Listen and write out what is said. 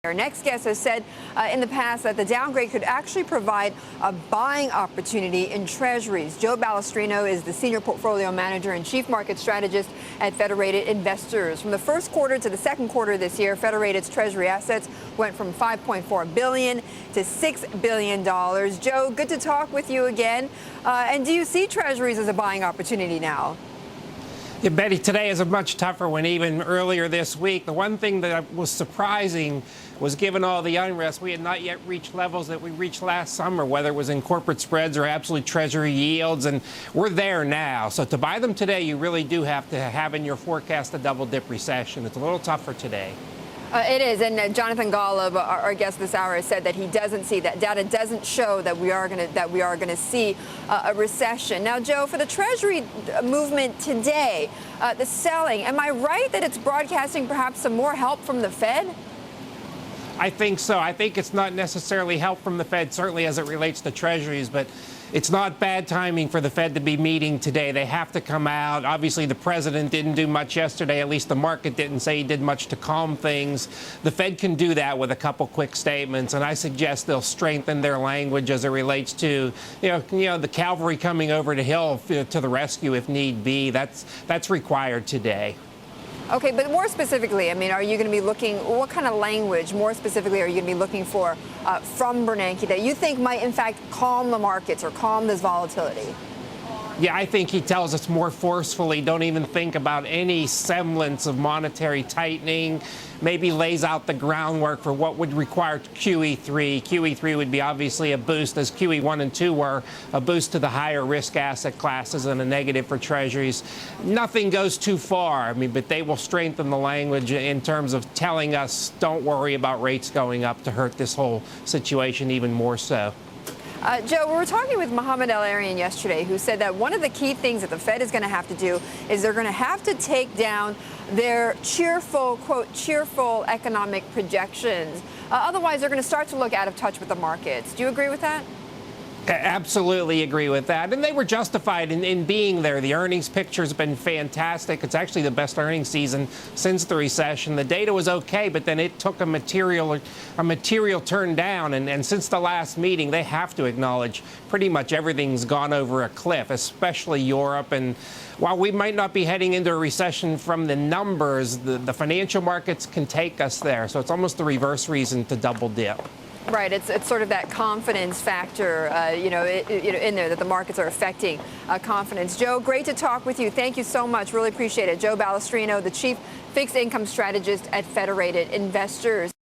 Our next guest has said in the past that the downgrade could actually provide a buying opportunity in treasuries. Joe Balestrino is the senior portfolio manager and chief market strategist at Federated Investors. From the first quarter to the second quarter this year, Federated's treasury assets went from $5.4 billion to $6 billion. Joe, good to talk with you again. And do you see treasuries as a buying opportunity now? Yeah, Betty, today is a much tougher one. Even earlier this week, the one thing that was surprising was, given all the unrest, we had not yet reached levels that we reached last summer, whether it was in corporate spreads or absolute treasury yields, and we're there now. So to buy them today, you really do have to have in your forecast a double-dip recession. It's a little tougher today. It is, and Jonathan Golub, our guest this hour, has said that he doesn't see that data doesn't show that we are going to see a recession. Now, Joe, for the Treasury movement today, the selling, am I right that it's broadcasting perhaps some more help from the Fed? I think so. I think it's not necessarily help from the Fed, certainly as it relates to treasuries, but it's not bad timing for the Fed to be meeting today. They have to come out. Obviously, the president didn't do much yesterday. At least the market didn't say he did much to calm things. The Fed can do that with a couple quick statements, and I suggest they'll strengthen their language as it relates to, the cavalry coming over the hill to the rescue if need be. That's required today. Okay, but more specifically, I mean, are you going to be looking, what kind of language, more specifically, are you going to be looking for from Bernanke that you think might, in fact, calm the markets or calm this volatility? Yeah, I think he tells us more forcefully, don't even think about any semblance of monetary tightening, maybe lays out the groundwork for what would require QE3. QE3 would be obviously a boost, as QE1 and 2 were, a boost to the higher risk asset classes and a negative for treasuries. Nothing goes too far, I mean, but they will strengthen the language in terms of telling us don't worry about rates going up to hurt this whole situation even more so. Joe, we were talking with Mohamed El-Erian yesterday, who said that one of the key things that the Fed is going to have to do is they're going to have to take down their cheerful, quote, cheerful economic projections. Otherwise, they're going to start to look out of touch with the markets. Do you agree with that? Absolutely agree with that. And they were justified in being there. The earnings picture has been fantastic. It's actually the best earnings season since the recession. The data was okay, but then it took a material turn down. And since the last meeting, they have to acknowledge pretty much everything's gone over a cliff, especially Europe. And while we might not be heading into a recession from the numbers, the financial markets can take us there. So it's almost the reverse reason to double dip. Right. It's sort of that confidence factor, in there that the markets are affecting confidence. Joe, great to talk with you. Thank you so much. Really appreciate it. Joe Balestrino, the chief fixed income strategist at Federated Investors.